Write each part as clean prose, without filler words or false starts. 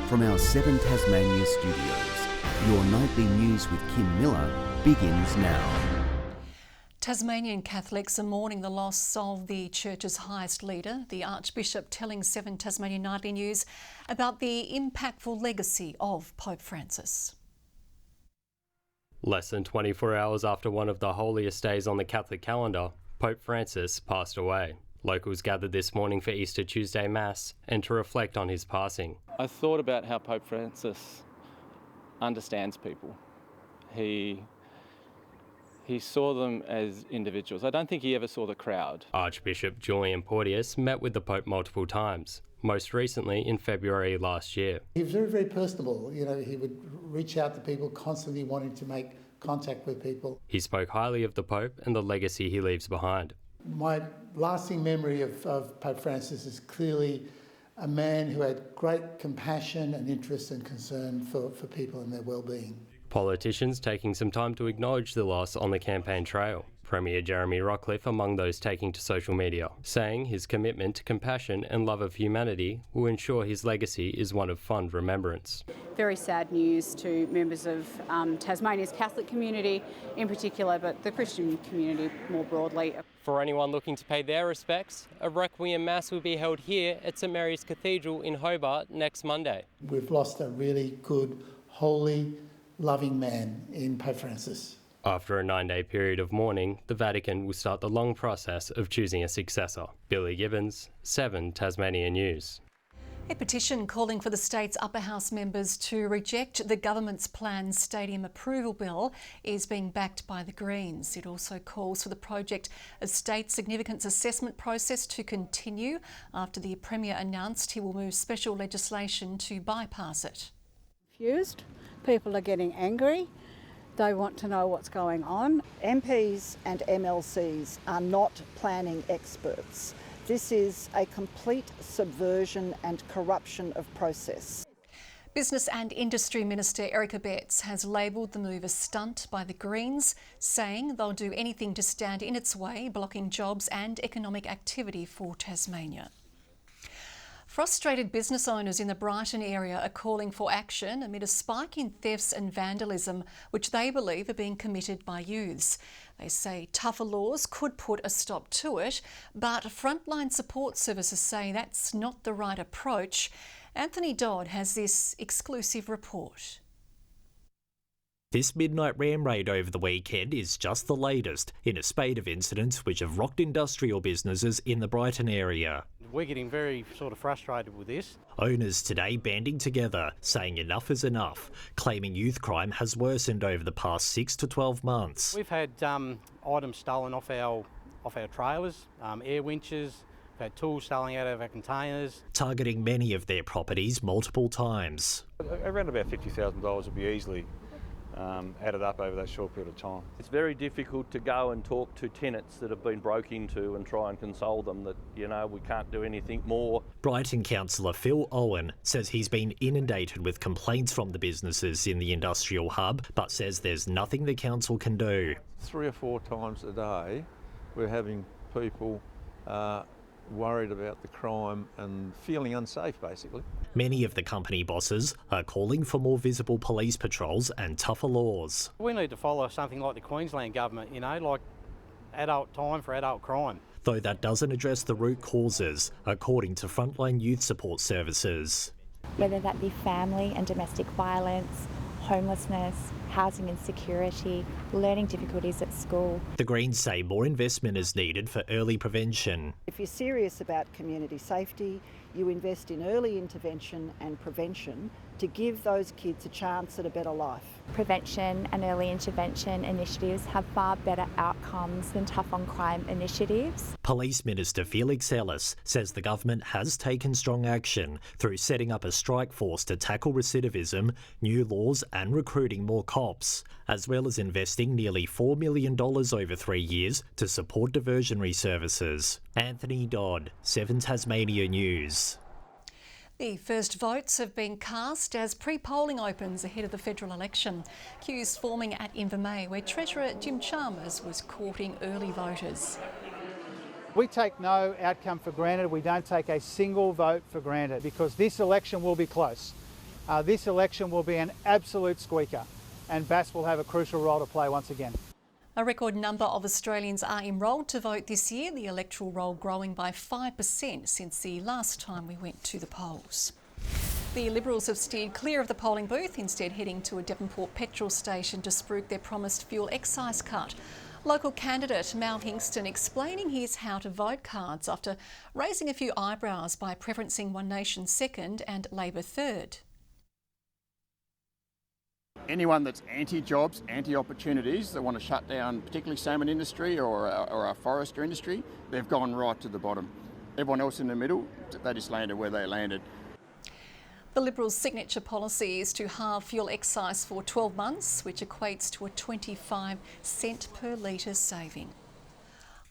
From our 7 Tasmania studios, your nightly news with Kim Miller begins now. Tasmanian Catholics are mourning the loss of the church's highest leader, the Archbishop, telling 7 Tasmania Nightly News about the impactful legacy of Pope Francis. Less than 24 hours after one of the holiest days on the Catholic calendar, Pope Francis passed away. Locals gathered this morning for Easter Tuesday Mass and to reflect on his passing. I thought about how Pope Francis understands people. He saw them as individuals. I don't think he ever saw the crowd. Archbishop Julian Porteous met with the Pope multiple times, most recently in February last year. He was very, very personable. He would reach out to people, constantly wanting to make contact with people. He spoke highly of the Pope and the legacy he leaves behind. My lasting memory of Pope Francis is clearly a man who had great compassion and interest and concern for people and their well-being. Politicians taking some time to acknowledge the loss on the campaign trail. Premier Jeremy Rockcliffe among those taking to social media, saying his commitment to compassion and love of humanity will ensure his legacy is one of fond remembrance. Very sad news to members of Tasmania's Catholic community in particular, but the Christian community more broadly. For anyone looking to pay their respects, a Requiem Mass will be held here at St Mary's Cathedral in Hobart next Monday. We've lost a really good, holy, loving man in Pope Francis. After a 9-day period of mourning, the Vatican will start the long process of choosing a successor. Billy Gibbons, 7 Tasmania News. A petition calling for the state's upper house members to reject the government's planned stadium approval bill is being backed by the Greens. It also calls for the project of state significance assessment process to continue after the Premier announced he will move special legislation to bypass it. Confused. People are getting angry. They want to know what's going on. MPs and MLCs are not planning experts. This is a complete subversion and corruption of process. Business and Industry Minister Erica Betts has labelled the move a stunt by the Greens, saying they'll do anything to stand in its way, blocking jobs and economic activity for Tasmania. Frustrated business owners in the Brighton area are calling for action amid a spike in thefts and vandalism, which they believe are being committed by youths. They say tougher laws could put a stop to it, but frontline support services say that's not the right approach. Anthony Dodd has this exclusive report. This midnight ram raid over the weekend is just the latest in a spate of incidents which have rocked industrial businesses in the Brighton area. We're getting very frustrated with this. Owners today banding together, saying enough is enough, claiming youth crime has worsened over the past 6 to 12 months. We've had items stolen off our trailers, air winches, we've had tools stolen out of our containers. Targeting many of their properties multiple times. Around about $50,000 will be easily added up over that short period of time. It's very difficult to go and talk to tenants that have been broke into and try and console them that, we can't do anything more. Brighton councillor Phil Owen says he's been inundated with complaints from the businesses in the industrial hub, but says there's nothing the council can do. 3 or 4 times a day we're having people worried about the crime and feeling unsafe, basically. Many of the company bosses are calling for more visible police patrols and tougher laws. We need to follow something like the Queensland government, like adult time for adult crime. Though that doesn't address the root causes, according to Frontline Youth Support Services. Whether that be family and domestic violence, homelessness, housing insecurity, learning difficulties at school. The Greens say more investment is needed for early prevention. If you're serious about community safety, you invest in early intervention and prevention to give those kids a chance at a better life. Prevention and early intervention initiatives have far better outcomes than tough on crime initiatives. Police Minister Felix Ellis says the government has taken strong action through setting up a strike force to tackle recidivism, new laws and recruiting more cops, as well as investing nearly $4 million over 3 years to support diversionary services. Anthony Dodd, 7 Tasmania News. The first votes have been cast as pre-polling opens ahead of the federal election. Queues forming at Invermay, where Treasurer Jim Chalmers was courting early voters. We take no outcome for granted. We don't take a single vote for granted because this election will be close. this election will be an absolute squeaker, and Bass will have a crucial role to play once again. A record number of Australians are enrolled to vote this year, the electoral roll growing by 5% since the last time we went to the polls. The Liberals have steered clear of the polling booth, instead heading to a Devonport petrol station to spruik their promised fuel excise cut. Local candidate Mal Hingston explaining his how to vote cards after raising a few eyebrows by preferencing One Nation second and Labor third. Anyone that's anti-jobs, anti-opportunities, that want to shut down particularly salmon industry or our forestry industry, they've gone right to the bottom. Everyone else in the middle, they just landed where they landed. The Liberals' signature policy is to halve fuel excise for 12 months, which equates to a 25-cent per litre saving.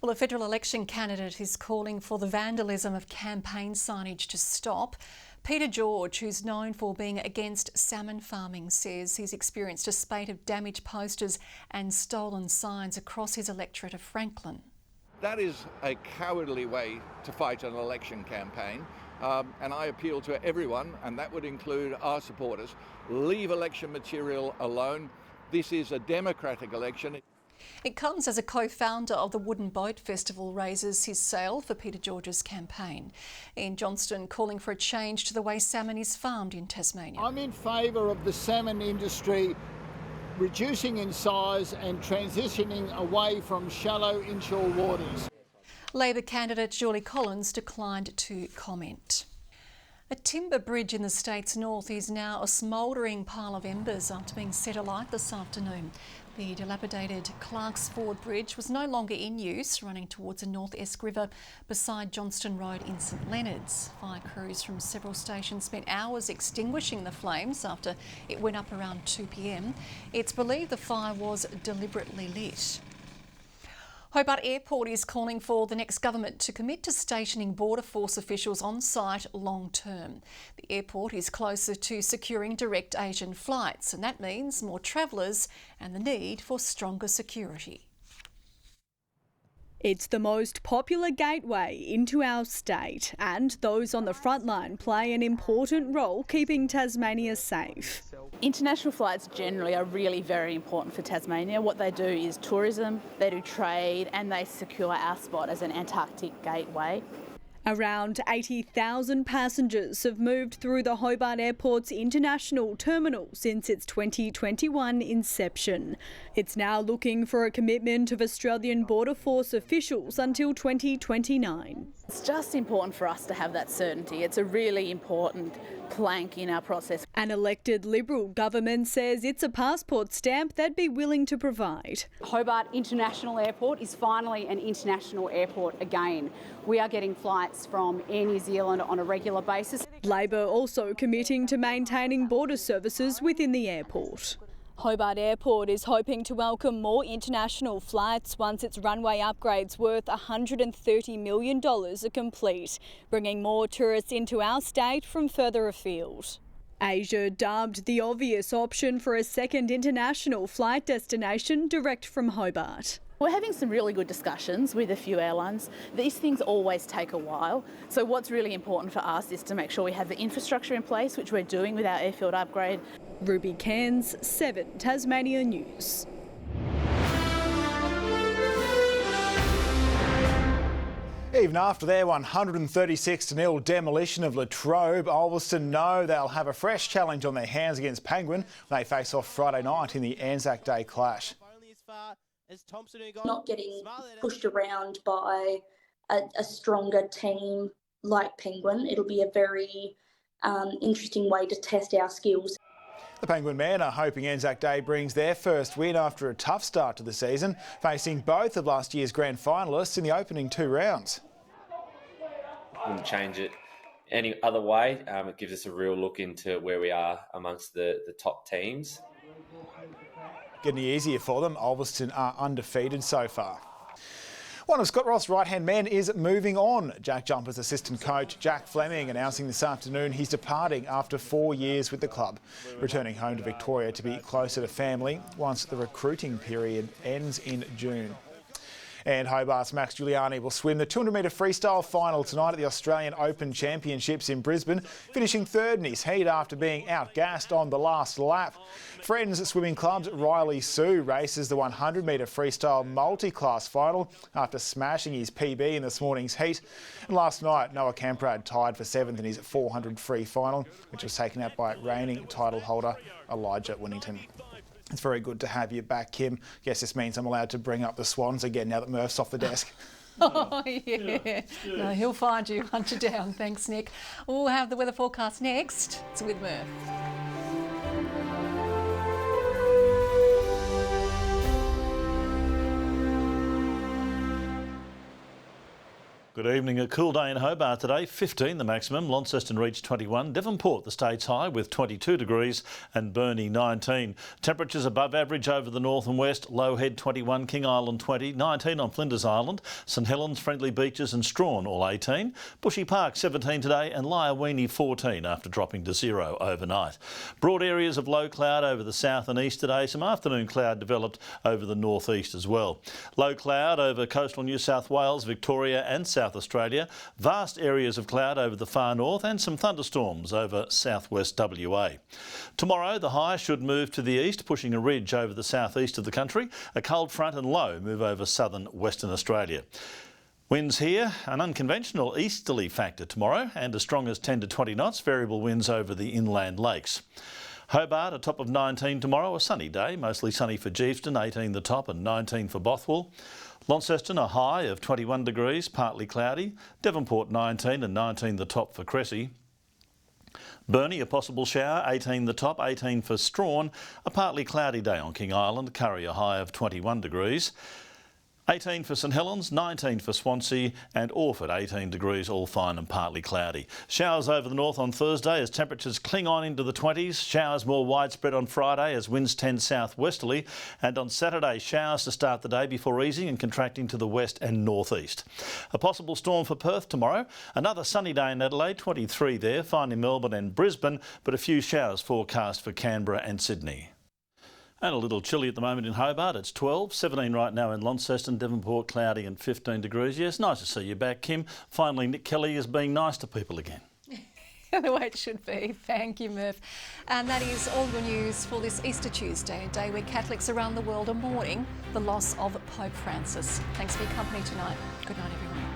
Well, a federal election candidate is calling for the vandalism of campaign signage to stop. Peter George, who's known for being against salmon farming, says he's experienced a spate of damaged posters and stolen signs across his electorate of Franklin. That is a cowardly way to fight an election campaign. And I appeal to everyone, and that would include our supporters, leave election material alone. This is a democratic election. It comes as a co-founder of the Wooden Boat Festival raises his sail for Peter George's campaign. Ian Johnston calling for a change to the way salmon is farmed in Tasmania. I'm in favour of the salmon industry reducing in size and transitioning away from shallow inshore waters. Labor candidate Julie Collins declined to comment. A timber bridge in the state's north is now a smouldering pile of embers after being set alight this afternoon. The dilapidated Clarks Ford Bridge was no longer in use, running towards a North Esk River beside Johnston Road in St Leonards. Fire crews from several stations spent hours extinguishing the flames after it went up around 2 p.m. It's believed the fire was deliberately lit. Hobart Airport is calling for the next government to commit to stationing Border Force officials on site long term. The airport is closer to securing direct Asian flights, and that means more travellers and the need for stronger security. It's the most popular gateway into our state, and those on the front line play an important role keeping Tasmania safe. International flights generally are really very important for Tasmania. What they do is tourism, they do trade, and they secure our spot as an Antarctic gateway. Around 80,000 passengers have moved through the Hobart Airport's international terminal since its 2021 inception. It's now looking for a commitment of Australian Border Force officials until 2029. It's just important for us to have that certainty. It's a really important plank in our process. An elected Liberal government says it's a passport stamp they'd be willing to provide. Hobart International Airport is finally an international airport again. We are getting flights from Air New Zealand on a regular basis. Labor also committing to maintaining border services within the airport. Hobart Airport is hoping to welcome more international flights once its runway upgrades worth $130 million are complete, bringing more tourists into our state from further afield. Asia dubbed the obvious option for a second international flight destination direct from Hobart. We're having some really good discussions with a few airlines. These things always take a while. So what's really important for us is to make sure we have the infrastructure in place, which we're doing with our airfield upgrade. Ruby Cairns, 7 Tasmania News. Even after their 136-0 demolition of Latrobe, Ulverston know they'll have a fresh challenge on their hands against Penguin when they face off Friday night in the Anzac Day clash. Not getting pushed around by a stronger team like Penguin. It'll be a very interesting way to test our skills. The Penguin men are hoping Anzac Day brings their first win after a tough start to the season, facing both of last year's grand finalists in the opening 2 rounds. Wouldn't change it any other way. It gives us a real look into where we are amongst the top teams. Getting easier for them, Ulverston are undefeated so far. One of Scott Ross' right-hand men is moving on. Jack Jumpers assistant coach Jack Fleming announcing this afternoon he's departing after 4 years with the club, returning home to Victoria to be closer to family once the recruiting period ends in June. And Hobart's Max Giuliani will swim the 200-metre freestyle final tonight at the Australian Open Championships in Brisbane, finishing third in his heat after being outgassed on the last lap. Friends Swimming Club's Riley Sue races the 100-metre freestyle multi-class final after smashing his PB in this morning's heat. And last night, Noah Camprad tied for 7th in his 400 free final, which was taken out by reigning title holder Elijah Winnington. It's very good to have you back, Kim. Guess this means I'm allowed to bring up the Swans again now that Murph's off the desk. Oh, yeah. No, he'll find you, hunt you down. Thanks, Nick. We'll have the weather forecast next. It's with Murph. Good evening. A cool day in Hobart today, 15 the maximum. Launceston reached 21. Devonport the state's high with 22 degrees and Burnie 19. Temperatures above average over the north and west. Low Head 21, King Island 20, 19 on Flinders Island. St Helens, Friendly Beaches and Strawn all 18. Bushy Park 17 today and Lyawini 14 after dropping to 0 overnight. Broad areas of low cloud over the south and east today. Some afternoon cloud developed over the northeast as well. Low cloud over coastal New South Wales, Victoria and South Australia. Vast areas of cloud over the far north and some thunderstorms over southwest WA. Tomorrow the high should move to the east, pushing a ridge over the southeast of the country. A cold front and low move over southern Western Australia. Winds here, an unconventional easterly factor tomorrow and as strong as 10 to 20 knots, variable winds over the inland lakes. Hobart, a top of 19 tomorrow, a sunny day, mostly sunny for Geeveston, 18 the top and 19 for Bothwell. Launceston, a high of 21 degrees, partly cloudy. Devonport 19 and 19 the top for Cressy. Burnie, a possible shower, 18 the top, 18 for Strawn. A partly cloudy day on King Island. Curry, a high of 21 degrees. 18 for St Helens, 19 for Swansea and Orford 18 degrees, all fine and partly cloudy. Showers over the north on Thursday as temperatures cling on into the 20s. Showers more widespread on Friday as winds tend southwesterly, and on Saturday showers to start the day before easing and contracting to the west and northeast. A possible storm for Perth tomorrow. Another sunny day in Adelaide, 23 there, fine in Melbourne and Brisbane, but a few showers forecast for Canberra and Sydney. And a little chilly at the moment in Hobart. It's 12, 17 right now in Launceston, Devonport cloudy and 15 degrees. Yes, nice to see you back, Kim. Finally, Nick Kelly is being nice to people again. The way it should be. Thank you, Murph. And that is all your news for this Easter Tuesday, a day where Catholics around the world are mourning the loss of Pope Francis. Thanks for your company tonight. Good night, everyone.